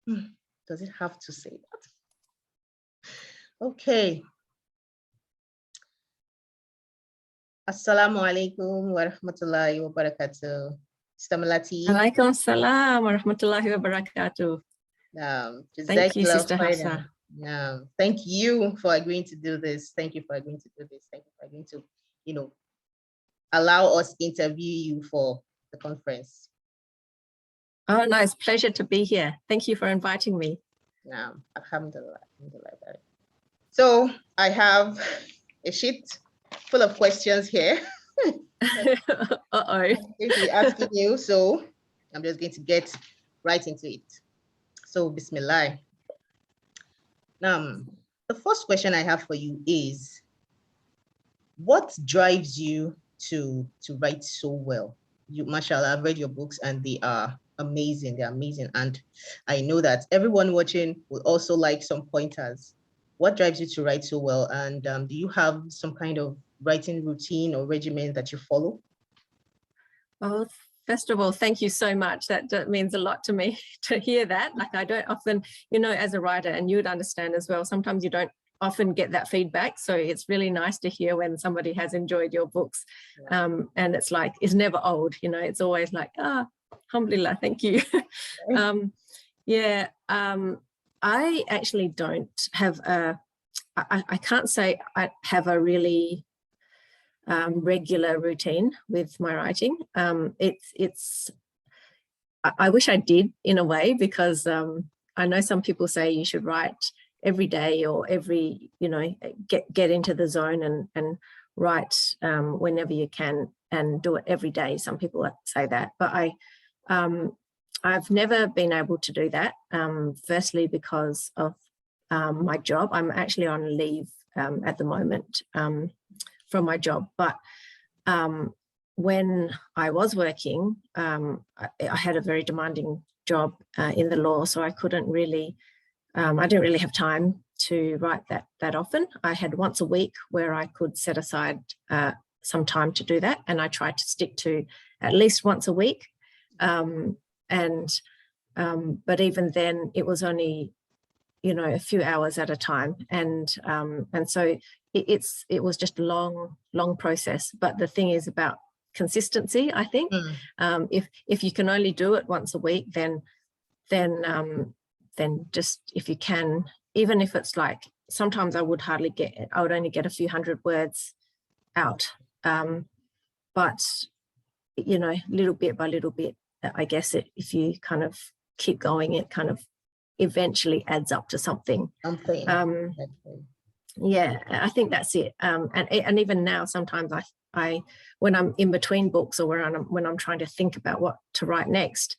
Does it have to say that? Okay. Assalamu alaikum wa rahmatullahi wa barakatuh. Sister Melati. Alaikum salam wa rahmatullahi wa barakatuh. Thank you, Sister Hafsa. Thank you for agreeing to do this. Thank you for agreeing to do this. Thank you for agreeing to, allow us interview you for the conference. Oh, no, it's a pleasure to be here. Thank you for inviting me. Alhamdulillah. So I have a sheet full of questions here. Uh-oh. I'm going to be asking you, so I'm just going to get right into it. So, Bismillah. Now, the first question I have for you is, what drives you to write so well? You, mashallah, I've read your books and they are amazing. They're amazing. And I know that everyone watching will also like some pointers. What drives you to write so well? And do you have some kind of writing routine or regimen that you follow? Well, first of all, thank you so much. That means a lot to me to hear that. Like, I don't often, as a writer, and you would understand as well, sometimes you don't often get that feedback. So it's really nice to hear when somebody has enjoyed your books. And it's like, it's never old, it's always like, alhamdulillah, thank you. I actually don't have I can't say I have a really regular routine with my writing. I wish I did, in a way, because I know some people say you should write every day or every, get into the zone and write whenever you can and do it every day. Some people say that, but I've never been able to do that. Firstly, because of my job. I'm actually on leave at the moment from my job, but when I was working, I had a very demanding job in the law, so I couldn't really, I didn't really have time to write that often. I had once a week where I could set aside some time to do that, and I tried to stick to at least once a week. But even then, it was only, a few hours at a time, and so it was just a long process. But the thing is about consistency, I think. If you can only do it once a week, then just, if you can, even if it's like, sometimes I would only get a few hundred words out, but little bit by little bit, I guess if you kind of keep going, it kind of eventually adds up to something. Yeah, I think that's it. And even now, sometimes I when I'm in between books, or when I'm trying to think about what to write next,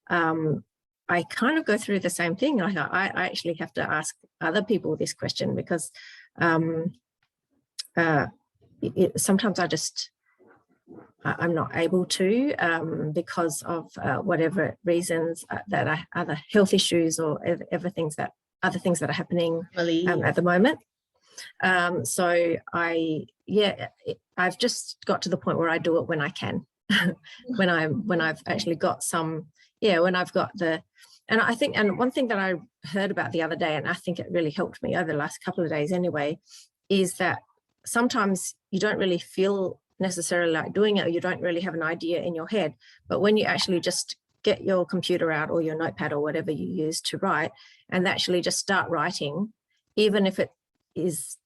I kind of go through the same thing. I actually have to ask other people this question, because sometimes I'm not able to, because of whatever reasons, that other health issues or other things that are happening at the moment. So I've just got to the point where I do it when I can, when I've actually got some, when I've got and I think, and one thing that I heard about the other day, and I think it really helped me over the last couple of days anyway, is that sometimes you don't really feel necessarily like doing it, or you don't really have an idea in your head, but when you actually just get your computer out or your notepad or whatever you use to write, and actually just start writing, even if it is,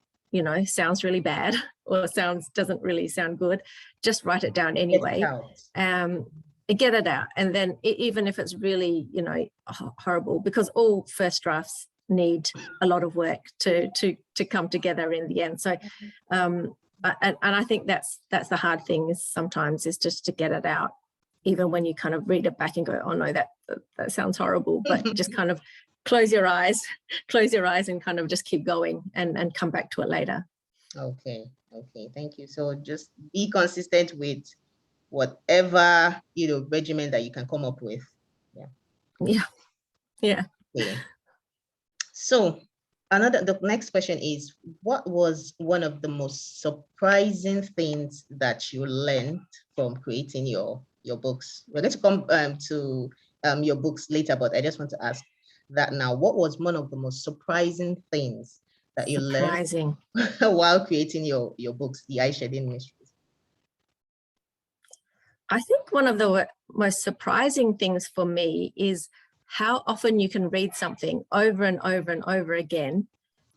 sounds really bad or doesn't really sound good, just write it down anyway. Get it out. And then even if it's really, horrible, because all first drafts need a lot of work to come together in the end. So and I think that's the hard thing, is sometimes is just to get it out, even when you kind of read it back and go, oh no, that sounds horrible, but just kind of close your eyes and kind of just keep going and come back to it later. Okay, thank you. So just be consistent with whatever, regimen that you can come up with. Yeah. Okay. So the next question is, what was one of the most surprising things that you learned from creating your books? We're going to come to your books later, but I just want to ask, that now. What was one of the most surprising things that you learned while creating your books, the Ayesha Dean Mysteries? I think one of the most surprising things for me is how often you can read something over and over and over again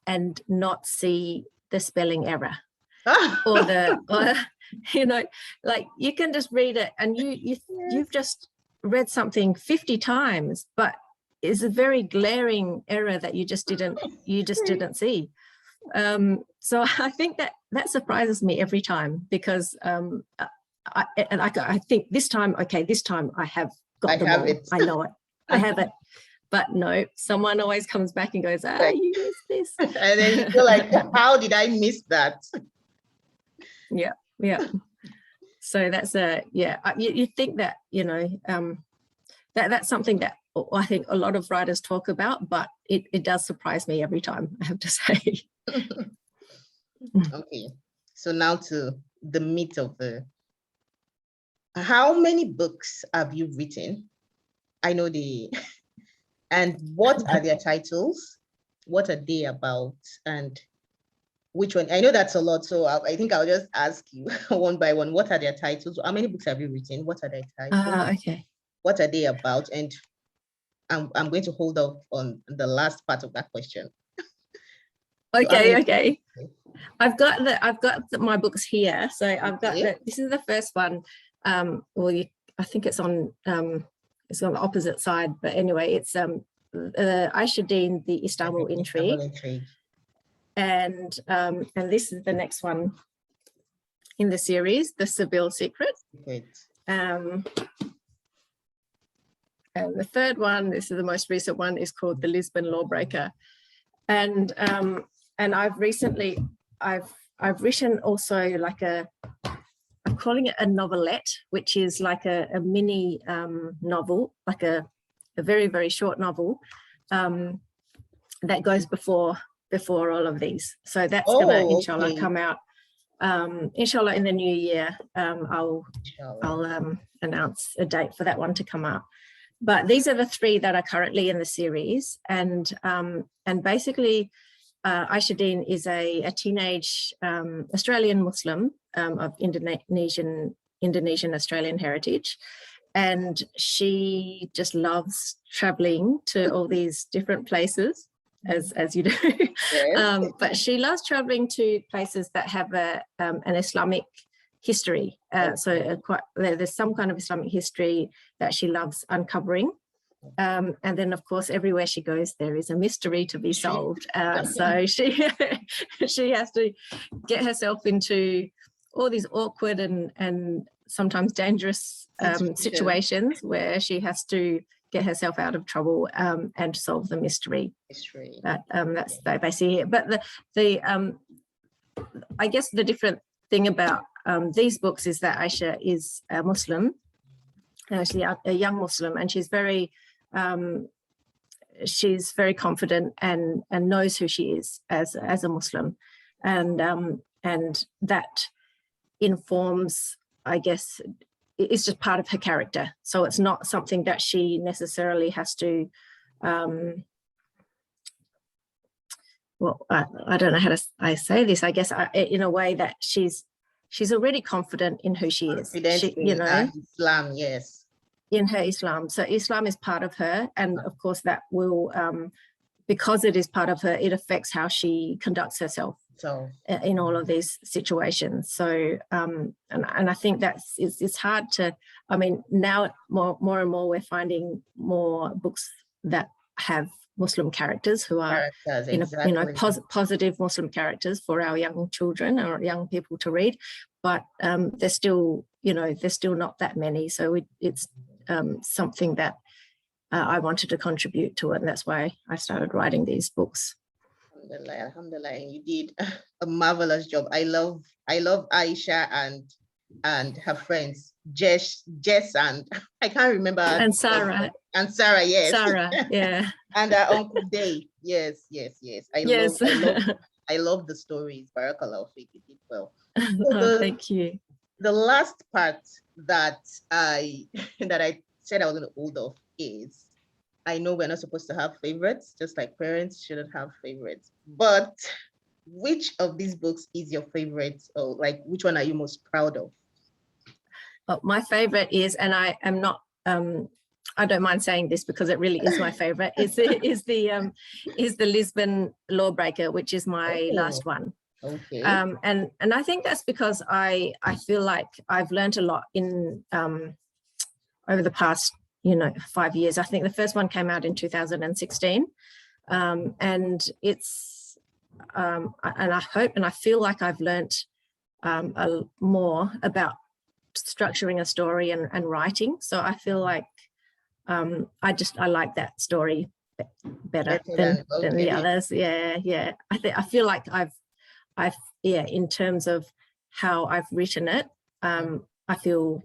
and not see the spelling error or you know, like you can just read it and you've just read something 50 times, but it's a very glaring error that you just didn't see. So I think that surprises me every time, because I think this time I have got them all. I know it. I have it. But no, someone always comes back and goes, you missed this. And then you feel like, how did I miss that? Yeah. So that's you think that, you know, that's something that I think a lot of writers talk about, but it does surprise me every time, I have to say. Okay, so now to the meat of how many books have you written? I know and what are their titles? What are they about? And which one? I know that's a lot, so I think I'll just ask you one by one. What are their titles? How many books have you written? What are their titles? Okay. What are they about? And I'm going to hold off on the last part of that question. Okay. I've got my books here. So I've got this is the first one. I think it's on the opposite side, but anyway, it's Ayesha Dean, The Istanbul Intrigue. And this is the next one in the series, The Seville Secret. And the third one, this is the most recent one, is called The Lisbon Lawbreaker. And I've written also like I'm calling it a novelette, which is like a mini novel, like a very, very short novel that goes before all of these. So that's gonna inshallah come out inshallah in the new year. I'll announce a date for that one to come out. But these are the three that are currently in the series, and basically Ayesha Dean is a teenage Australian Muslim of Indonesian Australian heritage, and she just loves traveling to all these different places, as you do. Yes. But she loves traveling to places that have an Islamic history. So there's some kind of Islamic history that she loves uncovering. And then, of course, everywhere she goes, there is a mystery to be solved. So she has to get herself into all these awkward and sometimes dangerous situations where she has to get herself out of trouble and solve the mystery. That's basically it. But I guess the different thing about these books is that Ayesha is a Muslim, actually a young Muslim, and she's very confident and knows who she is as a Muslim, and that informs, I guess, it's just part of her character. So it's not something that she necessarily has to well, I don't know how to say this. I guess in a way that she's already confident in who she is. You know, Islam, yes. In her Islam. So Islam is part of her, and of course that will, because it is part of her, it affects how she conducts herself in all of these situations. So, and I think it's hard to. I mean, now more and more we're finding more books that have Muslim characters who are positive Muslim characters for our young children or young people to read, but there's still not that many. So it's something that I wanted to contribute to it, and that's why I started writing these books. Alhamdulillah, you did a marvelous job. I love Ayesha and her friends, Jess and I can't remember. And Sarah. And Sarah, yes. Sarah, yeah. And Uncle Dave, yes. I love the stories. Barakallahu Fik, you did well. So thank you. The last part that I said I was going to hold off is I know we're not supposed to have favorites, just like parents shouldn't have favorites. But which of these books is your favorite? Or like, which one are you most proud of? Well, my favorite is, and I am not, I don't mind saying this because it really is my favorite, is the Lisbon Lawbreaker, which is my last one. Okay. And I think that's because I feel like I've learned a lot in over the past 5 years. I think the first one came out in 2016, and it's and I hope and I feel like I've learned more about structuring a story and writing. So I feel like I like that story better than the others. Yeah. I feel like I've in terms of how I've written it, I feel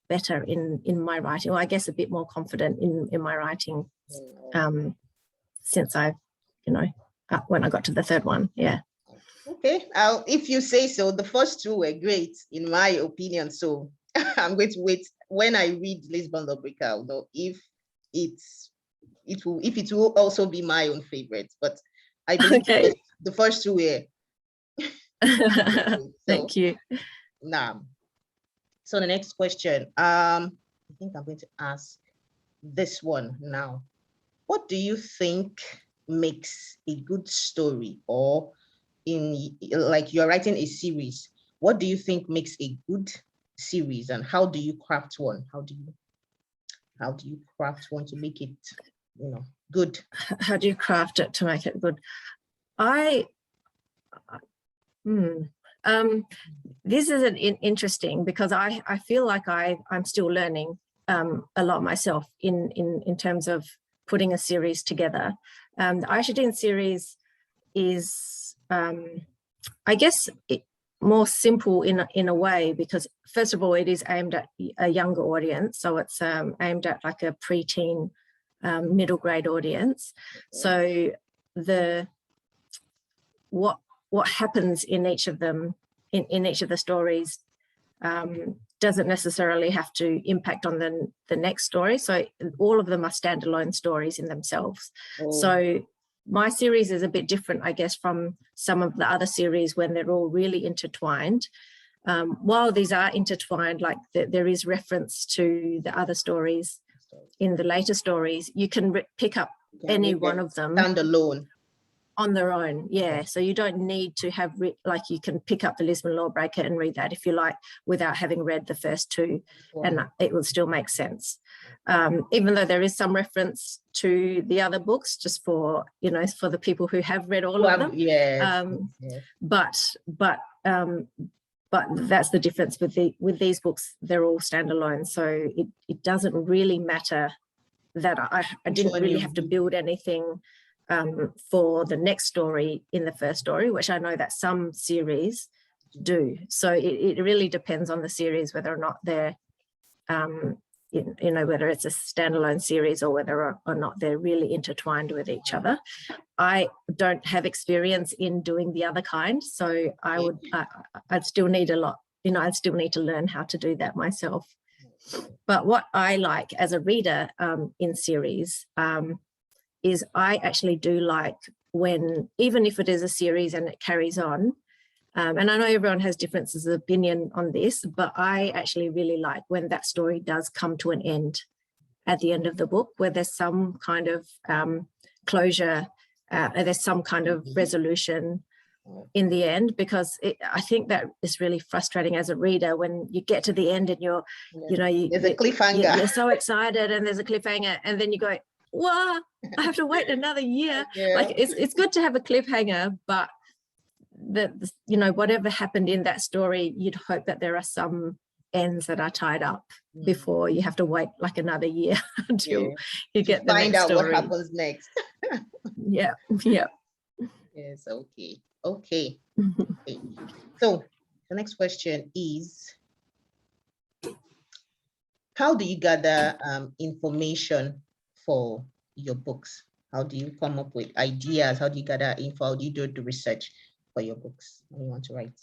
better in my writing, or I guess a bit more confident in my writing since I've when I got to the third one. Yeah. Okay, if you say so. The first two were great in my opinion, so I'm going to wait. When I read Lisbon Lawbreaker, I'll know if it will also be my own favorite, but I believe okay. the first two were so, thank you. Nah. So the next question, I think I'm going to ask this one now. What do you think makes a good story, or like you're writing a series, what do you think makes a good series, and how do you craft one? How do you craft one to make it, good? How do you craft it to make it good? This is interesting because I feel like I'm still learning a lot myself in terms of putting a series together. The Ayesha Dean series is, I guess, more simple in a way, because first of all, it is aimed at a younger audience. So it's aimed at like a preteen, middle grade audience. So what happens in each of them, in each of the stories, doesn't necessarily have to impact on the next story. So all of them are standalone stories in themselves. So my series is a bit different, I guess, from some of the other series when they're all really intertwined. While these are intertwined, like there is reference to the other stories in the later stories, you can pick up any one of them standalone on their own. Yeah, so you don't need to have like you can pick up the Lisbon Lawbreaker and read that if you like without having read the first two, and it will still make sense, even though there is some reference to the other books, just for for the people who have read all of them. But that's the difference with these books. They're all standalone, so it doesn't really matter that I didn't really have to build anything for the next story in the first story, which I know that some series do. So it really depends on the series whether or not they're, whether it's a standalone series or whether or not they're really intertwined with each other. I don't have experience in doing the other kind, so I'd still need a lot. I'd still need to learn how to do that myself. But what I like as a reader in series is I actually do like when, even if it is a series and it carries on, and I know everyone has differences of opinion on this, but I actually really like when that story does come to an end at the end of the book, where there's some kind of closure, there's some kind of resolution in the end, because I think that is really frustrating as a reader when you get to the end and there's a cliffhanger. You're so excited and there's a cliffhanger, and then you go, what? I have to wait another year. Like it's good to have a cliffhanger, but whatever happened in that story, you'd hope that there are some ends that are tied up before you have to wait like another year until you get the find next out story. What happens next. Yeah. Yes. Okay. So the next question is, how do you gather information for your books? How do you come up with ideas? How do you gather info? How do you do the research for your books when you want to write?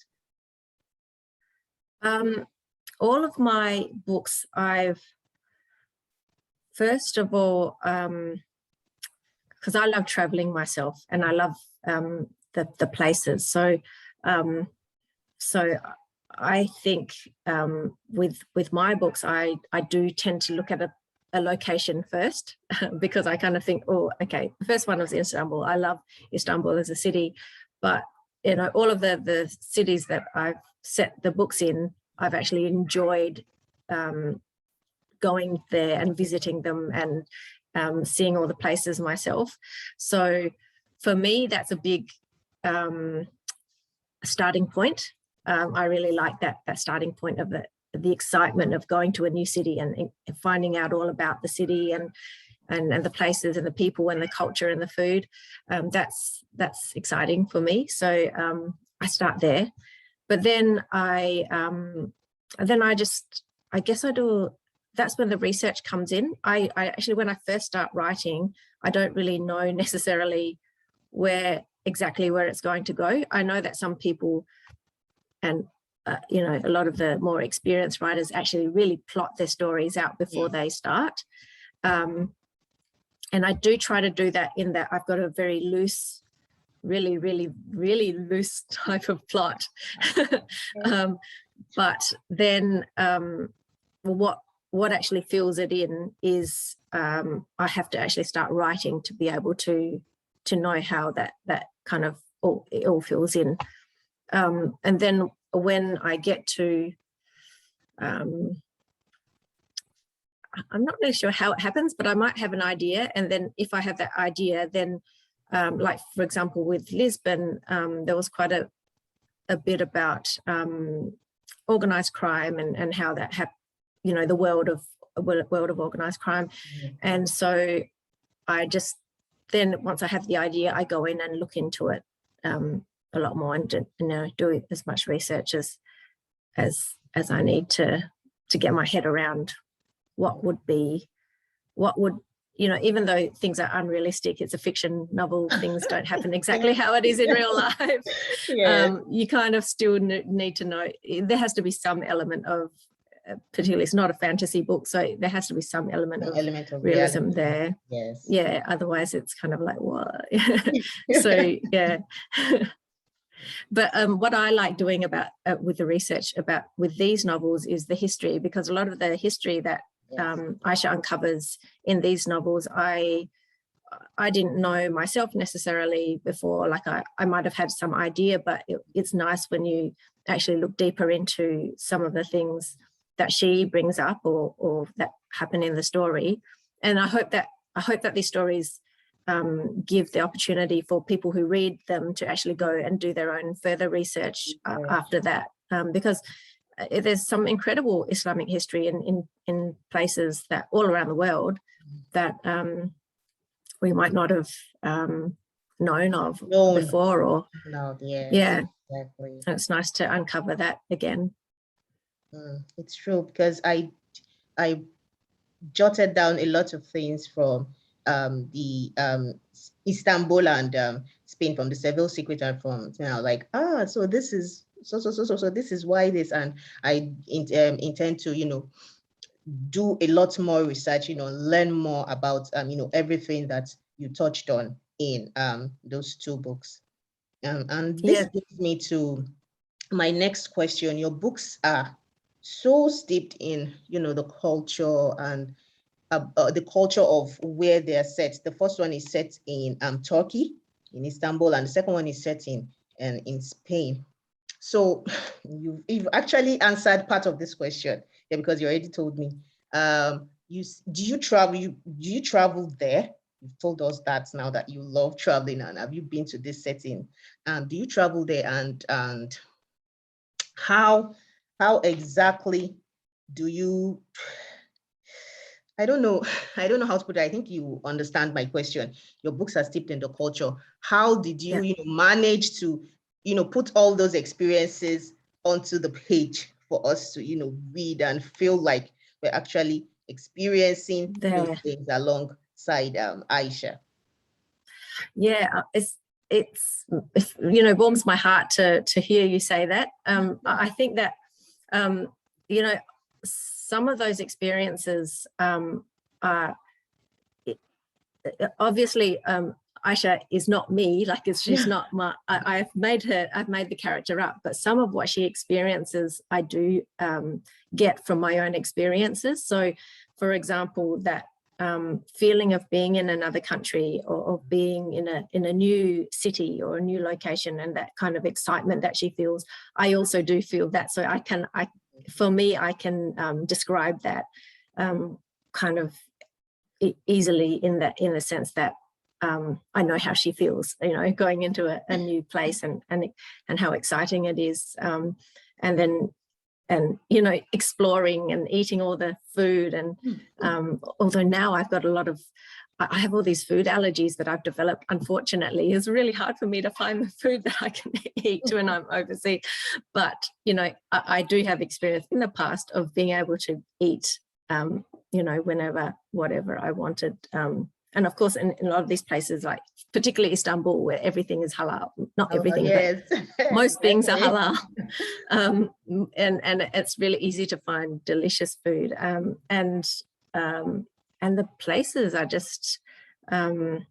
All of my books, I've First of all, because I love traveling myself, and I love the places. So I think with my books, I do tend to look at a location first, because I kind of think, oh, okay, the first one was Istanbul. I love Istanbul as a city, but all of the cities that I've set the books in, I've actually enjoyed going there and visiting them and seeing all the places myself. So for me, that's a big starting point. I really like that starting point of the excitement of going to a new city and finding out all about the city and the places and the people and the culture and the food. That's exciting for me. So I start there, but then I guess I do. That's when the research comes in. I actually, when I first start writing, I don't really know necessarily exactly where it's going to go. I know that some people and a lot of the more experienced writers actually really plot their stories out before they start. And I do try to do that, in that I've got a very loose, really, really, really loose type of plot. But then what actually fills it in is I have to actually start writing to be able to know how that kind of all fills in. And then when I get to, I'm not really sure how it happens, but I might have an idea. And then if I have that idea, then like, for example, with Lisbon, there was quite a bit about organized crime and how that the world of organized crime. And so I just, then once I have the idea, I go in and look into it a lot more and do as much research as I need to get my head around what would, even though things are unrealistic, it's a fiction novel, things don't happen exactly how it is in real life. You kind of still need to know, there has to be some element of, particularly it's not a fantasy book, so there has to be some element of realism there. Yeah, otherwise it's kind of like, what? So yeah. But what I like doing about with the research with these novels is the history, because a lot of the history that Ayesha uncovers in these novels, I didn't know myself necessarily before. Like I might have had some idea, but it's nice when you actually look deeper into some of the things that she brings up or that happen in the story. And I hope that these stories give the opportunity for people who read them to actually go and do their own further research after that, because there's some incredible Islamic history in places that all around the world that we might not have known of before, or exactly. And it's nice to uncover that again. It's true, because I jotted down a lot of things from the Istanbul and Spain, from the Seville Secret, and from like, so this is so this is why this, and I intend to do a lot more research, learn more about everything that you touched on in those two books. And this brings me to my next question. Your books are so steeped in the culture and the culture of where they're set. The first one is set in Turkey, in Istanbul, and the second one is set in Spain. So you've actually answered part of this question, because you already told me. Do you travel there? You've told us that now, that you love traveling, and have you been to this setting? Do you travel there, and how exactly do you? I don't know how to put it. I think you understand my question. Your books are steeped in the culture. How did you, manage to, put all those experiences onto the page for us to, read and feel like we're actually experiencing those things alongside Ayesha? Yeah, it's warms my heart to hear you say that. I think that some of those experiences are obviously, Ayesha is not me, like she's not my, I've made the character up, but some of what she experiences, I do get from my own experiences. So for example, that feeling of being in another country, or being in a new city or a new location, and that kind of excitement that she feels, I also do feel that. So for me, I can describe that kind of easily in the sense that I know how she feels, going into a new place, and how exciting it is, and then exploring and eating all the food, and although now I've got I have all these food allergies that I've developed, unfortunately. It's really hard for me to find the food that I can eat when I'm overseas, but I do have experience in the past of being able to eat whenever, whatever I wanted. And of course, in a lot of these places, like particularly Istanbul, where everything is halal, not everything, yes. but most things are halal. And it's really easy to find delicious food. And the places are just, when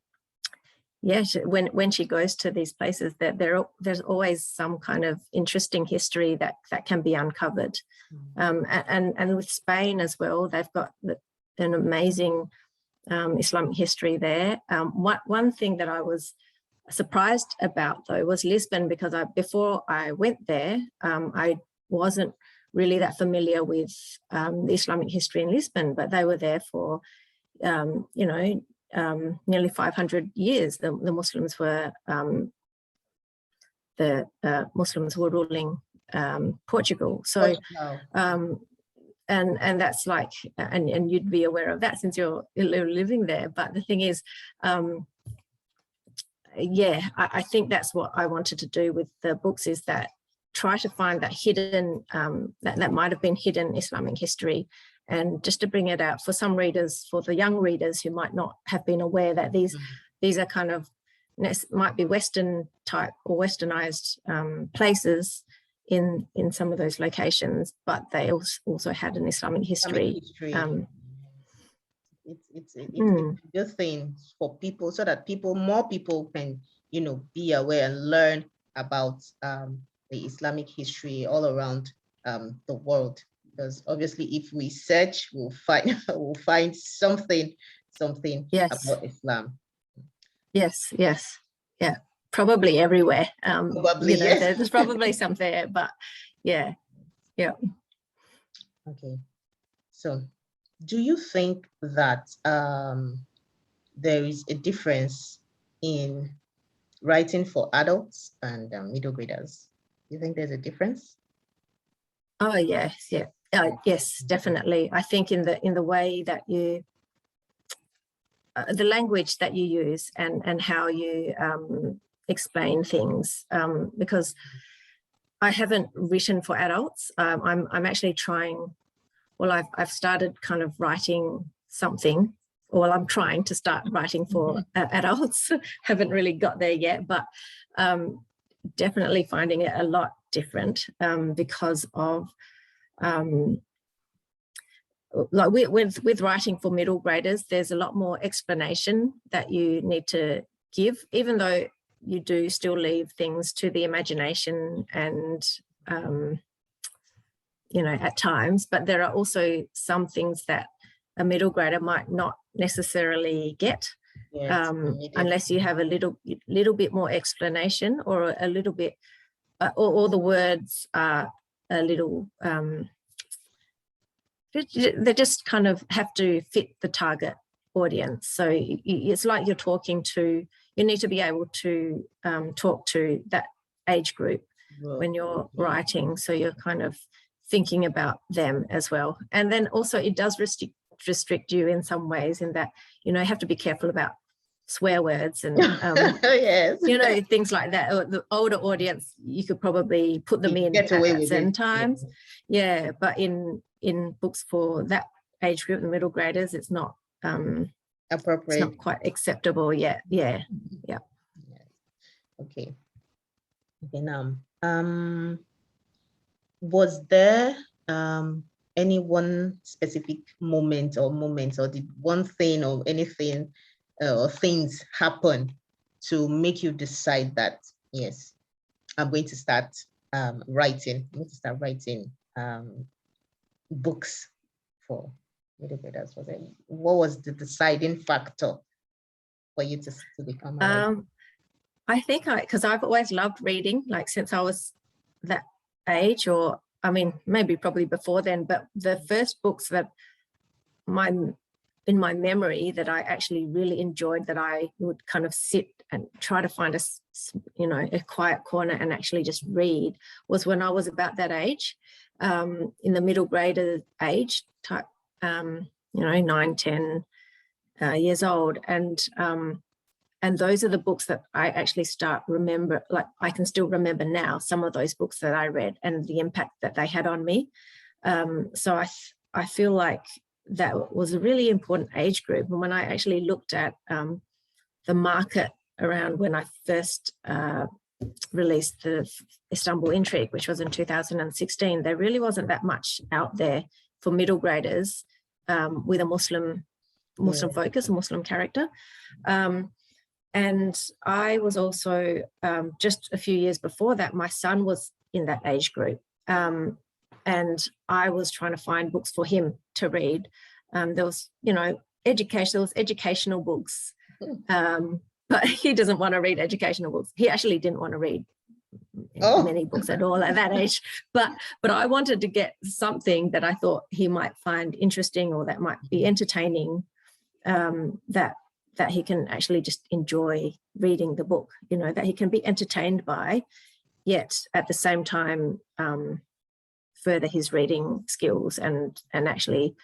she goes to these places, that there's always some kind of interesting history that can be uncovered. And with Spain as well, they've got an amazing Islamic history there. One thing that I was surprised about, though, was Lisbon, because before I went there, I wasn't really that familiar with the Islamic history in Lisbon, but they were there for nearly 500 years. The Muslims were ruling Portugal. So and that's like, and you'd be aware of that since you're living there. But the thing is, I think that's what I wanted to do with the books, is that try to find that hidden, that might have been hidden Islamic history, and just to bring it out for some readers, for the young readers who might not have been aware that these are kind of, might be Western type or Westernized places in some of those locations, but they also had an Islamic history. It's a good thing for people, so that more people can be aware and learn about the Islamic history all around the world. Because obviously, if we search, we'll find something about Islam. Yes, yeah, probably everywhere. Probably, yes. There's probably some there, but yeah. Okay, so do you think that there is a difference in writing for adults and middle graders? Do you think there's a difference? Oh yes, yeah. Yes, definitely. I think in the way that you, the language that you use, and how you explain things, because I haven't written for adults. I'm actually trying. Well, I've started kind of writing something. Well, I'm trying to start writing for adults. Haven't really got there yet, but definitely finding it a lot different because of like with writing for middle graders, there's a lot more explanation that you need to give, even though you do still leave things to the imagination and at times, but there are also some things that a middle grader might not necessarily get, unless you have a little bit more explanation, or a little bit, or the words are a little, they just kind of have to fit the target audience. So it's like you're talking to, you need to be able to talk to that age group when you're writing. So you're kind of thinking about them as well. And then also it does restrict you in some ways, in that, you have to be careful about swear words and, yes. Things like that. The older audience, you could probably put them in at certain times. Yeah, but in books for that age group, the middle graders, it's not appropriate. It's not quite acceptable yet. Yeah. Okay. Now, was there any one specific moment or moments, or did one thing or anything or things happen to make you decide that, yes, I'm going to start writing. I'm going to start writing books for middle graders? What was the deciding factor for you to become a writer? I think because I've always loved reading, like since I was that age, or I mean, maybe probably before then, but the first books that in my memory that I actually really enjoyed, that I would kind of sit and try to find a quiet corner and actually just read, was when I was about that age, in the middle grader age type, 9, 10 years old. And those are the books that I actually I can still remember now some of those books that I read and the impact that they had on me. So I feel like that was a really important age group. And when I actually looked at the market around when I first released the Istanbul Intrigue, which was in 2016, there really wasn't that much out there for middle graders with a Muslim focus, a Muslim character. And I was also, just a few years before that, my son was in that age group. And I was trying to find books for him to read. There was, educational books, but he doesn't want to read educational books. He actually didn't want to read many books at all at that age. But I wanted to get something that I thought he might find interesting or that might be entertaining, that he can actually just enjoy reading the book, that he can be entertained by, yet at the same time further his reading skills and actually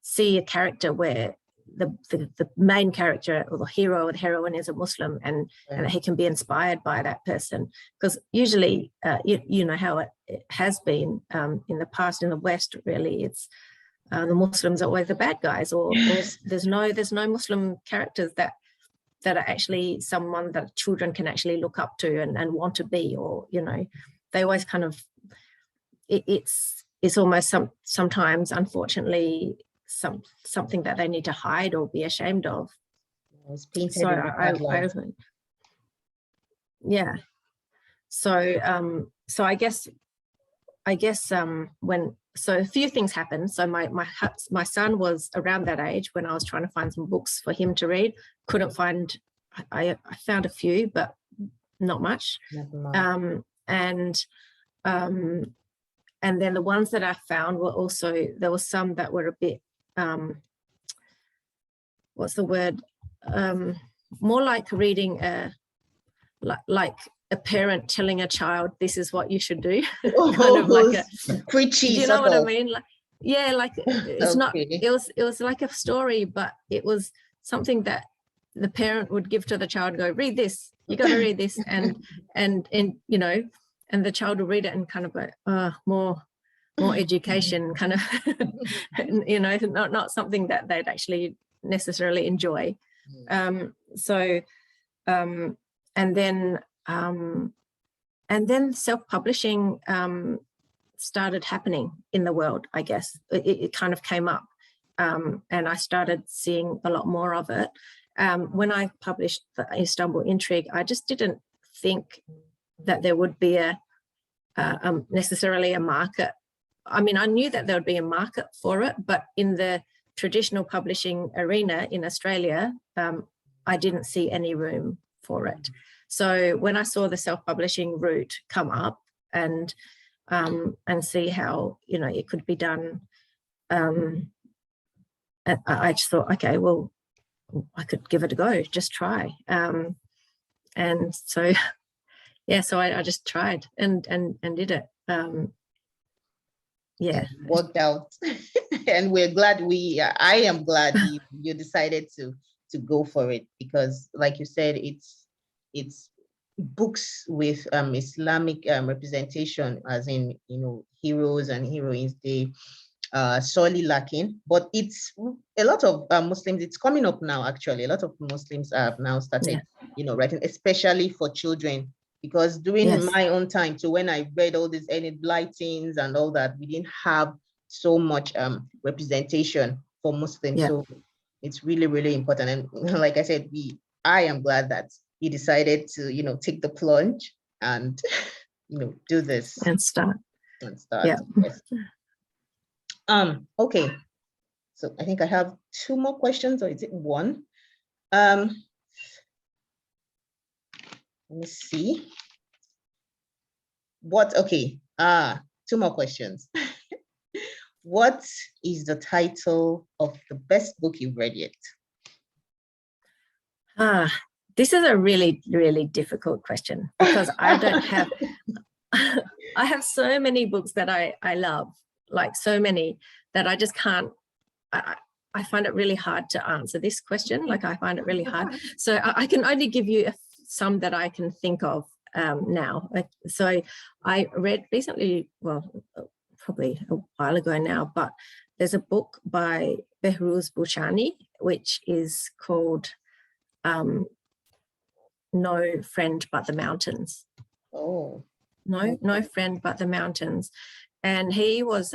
see a character where the main character or the hero or the heroine is a Muslim, and that he can be inspired by that person. Because usually, you know how it has been in the past in the West, really, it's the Muslims are always the bad guys, or there's no Muslim characters that are actually someone that children can actually look up to and want to be, or they always kind of it's almost sometimes, unfortunately, something that they need to hide or be ashamed of. It's painted So I guess a few things happened. So my son was around that age when I was trying to find some books for him to read. Couldn't find. I found a few, but not much. And then the ones that I found were also, there were some that were a bit, what's the word? More like reading like a parent telling a child, this is what you should do. Kind of like a preachy. Do you know what I mean? It's not. It was like a story, but it was something that the parent would give to the child. Go, read this. You got to read this, and the child will read it and kind of go, more education, kind of, not something that they'd actually necessarily enjoy. And then self-publishing started happening in the world, I guess. It kind of came up, and I started seeing a lot more of it. When I published the Istanbul Intrigue, I just didn't think that there would be necessarily a market. I mean, I knew that there would be a market for it, but in the traditional publishing arena in Australia, I didn't see any room for it. So when I saw the self-publishing route come up and see how it could be done, I just thought, okay, well, I could give it a go, just try. And so, so I just tried and did it. It worked out. And we're glad I am glad you decided to go for it, because like you said, it's books with Islamic representation, as in heroes and heroines. They sorely lacking, but it's a lot of Muslims. It's coming up now. Actually, a lot of Muslims have now started, writing, especially for children. Because during my own time, so when I read all these Enid Blytons and all that, we didn't have so much representation for Muslims. So It's really, really important. And like I said, I am glad that you decided to, take the plunge and, do this and start. and start. Yeah. Yes. Okay. So I think I have 2 more questions, or is it 1? Let me see. Okay. 2 more questions. What is the title of the best book you've read yet? This is a really, really difficult question, because I don't have, I have so many books that I love, like so many that I just can't, I find it really hard to answer this question. Like, I find it really hard. So I can only give you some that I can think of now. So I read recently, well, probably a while ago now, but there's a book by Behruz Bouchani, which is called No Friend But the Mountains. Oh. No Friend But the Mountains. And he was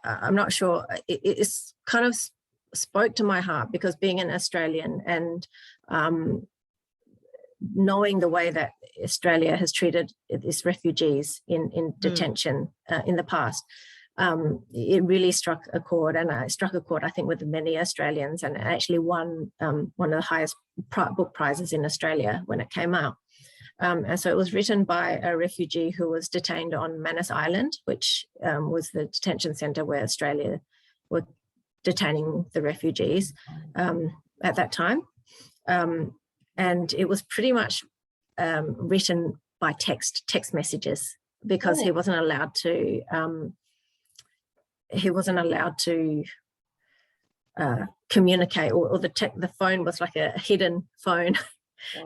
I'm not sure, it's kind of spoke to my heart, because being an Australian and knowing the way that Australia has treated its refugees in detention in the past, it really struck a chord, and it struck a chord, I think, with many Australians, and actually won one of the highest book prizes in Australia when it came out. And so it was written by a refugee who was detained on Manus Island, which was the detention centre where Australia were detaining the refugees at that time. And it was pretty much written by text messages, because he wasn't allowed to communicate, or the phone was like a hidden phone.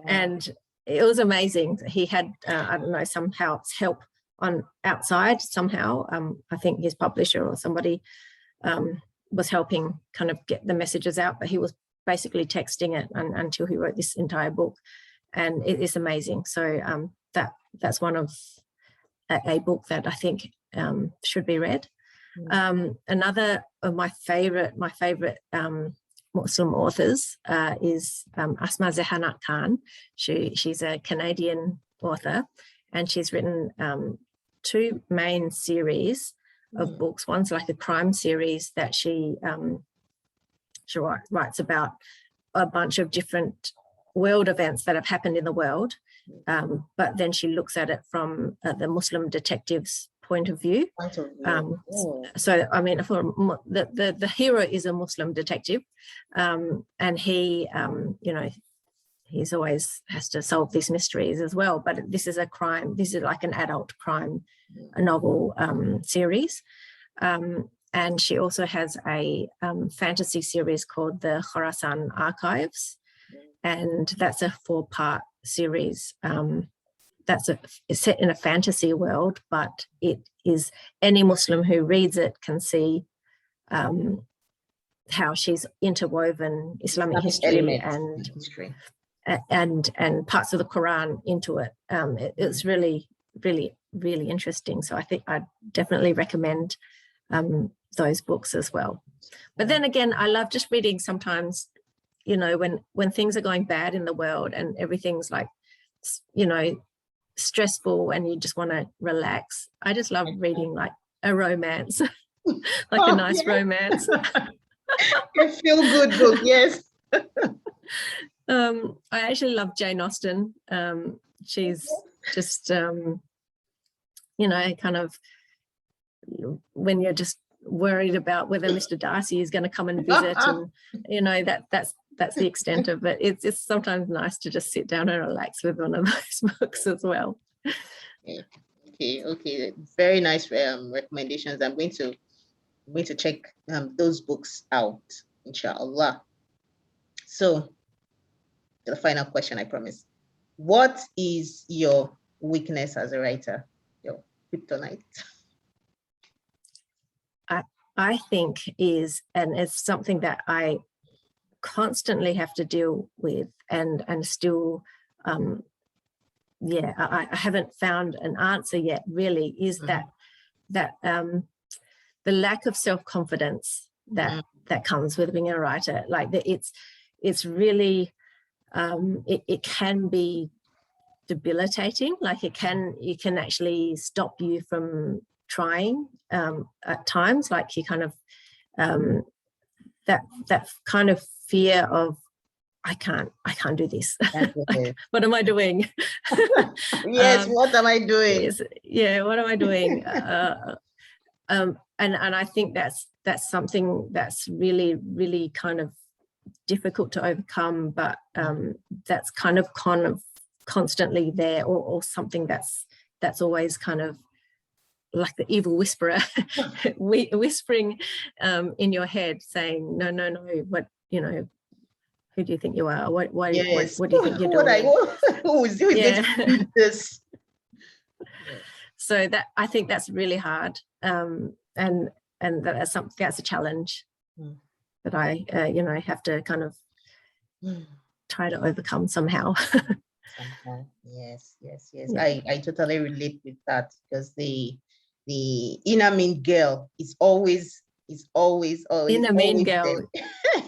And it was amazing. He had I don't know, somehow help on outside somehow. I think his publisher or somebody was helping kind of get the messages out, but he was basically texting it until he wrote this entire book, and it is amazing. So that's one of a book that I think should be read. Another of my favorite Muslim authors is Asma Zehanat Khan. She's a Canadian author, and she's written 2 main series of books. One's like a crime series that she writes about a bunch of different world events that have happened in the world, but then she looks at it from the Muslim detective's point of view. So I mean, the hero is a Muslim detective, and he he's always has to solve these mysteries as well, but this is like an adult crime novel series. And she also has a fantasy series called the Khorasan Archives, and that's a 4-part series. It's set in a fantasy world, but it is, any Muslim who reads it can see how she's interwoven Islamic history and parts of the Quran into it. It's really, really, really interesting. So I think I'd definitely recommend those books as well. But then again, I love just reading sometimes, when things are going bad in the world and everything's like, stressful, and you just want to relax. I just love reading like a romance, like a nice romance. A feel-good book, yes. I actually love Jane Austen. She's just, kind of, when you're just worried about whether Mr. Darcy is going to come and visit, and that's the extent of it. It's sometimes nice to just sit down and relax with one of those books as well. Okay. Very nice recommendations. I'm going to check those books out, inshallah. So, the final question, I promise. What is your weakness as a writer? Your kryptonite? I think and it's something that I constantly have to deal with, and still, I haven't found an answer yet, really, is that the lack of self-confidence that comes with being a writer. Like it's really it can be debilitating. Like it can actually stop you from trying at times. Like you kind of that kind of fear of I can't do this. Like, what am I doing? Yes, what am I doing? What am I doing? And I think that's something that's really, really kind of difficult to overcome, but that's kind of constantly there, or something that's always kind of like the evil whisperer whispering in your head saying, no, what, who do you think you are? What do you think you're doing? Who is going to read this? So that, I think that's really hard, and that's a challenge that I have to kind of try to overcome somehow. Yes. I totally relate with that, because the inner mean girl is always inner mean girl.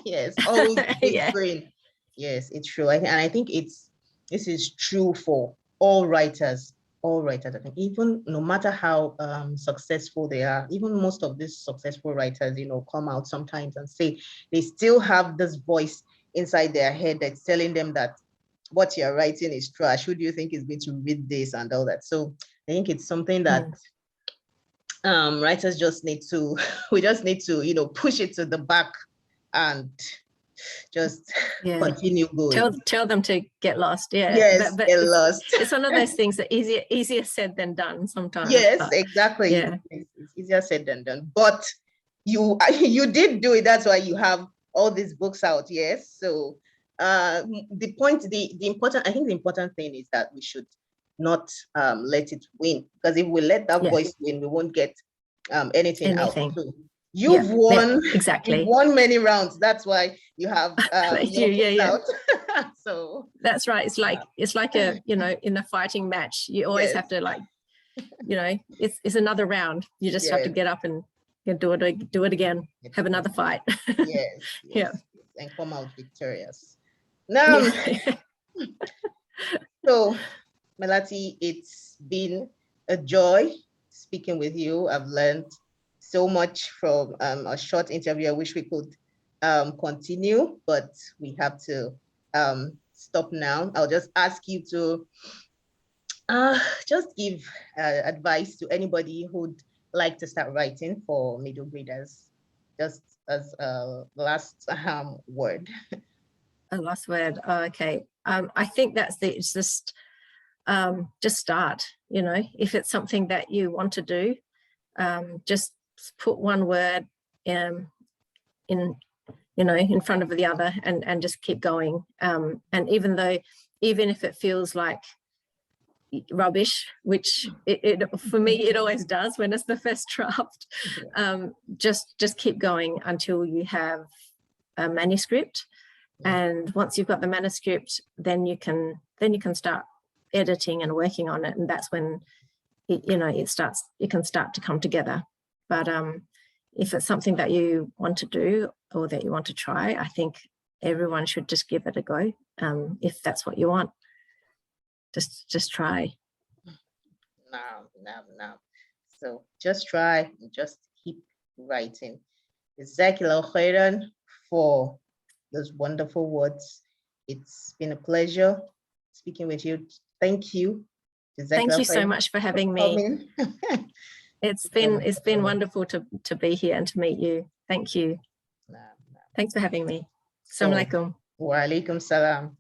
Yes, always whispering. Yes, it's true. And I think this is true for all writers. I think, even no matter how successful they are, even most of these successful writers, come out sometimes and say they still have this voice inside their head that's telling them that what you're writing is trash. Who do you think is going to read this and all that? So I think it's something that writers just need to, we just need to, push it to the back and just continue going. Tell them to get lost. Yes, but get lost. It's one of those things that easier said than done sometimes. Yes, exactly. It's easier said than done. But you did do it. That's why you have all these books out. Yes. So the important thing is that we should not let it win, because if we let that voice win, we won't get anything out. So you've won. Exactly. You've won many rounds. That's why you have out. So that's right. It's like a in a fighting match, you always have to, like, it's another round. You just have to get up and do it again. Have another fight. Yes. And come out victorious. Now, so Melati, it's been a joy speaking with you. I've learned so much from a short interview. I wish we could continue, but we have to stop now. I'll just ask you to just give advice to anybody who'd like to start writing for middle graders, just as a last word. A last word. Okay. I think it's just start. If it's something that you want to do, just put one word in front of the other, and just keep going. And even if it feels like rubbish, which it for me it always does when it's the first draft, just keep going until you have a manuscript. And once you've got the manuscript, then you can start editing and working on it, and that's when it can start to come together. But if it's something that you want to do or that you want to try, I think everyone should just give it a go. If that's what you want, just try. No. So just try, and just keep writing. Jazakallah khairan for those wonderful words. It's been a pleasure speaking with you. Thank you. Thank you so much for having me. It's been wonderful to be here and to meet you. Thank you. Thanks for having me. Assalamu alaikum. Wa alaikum salam.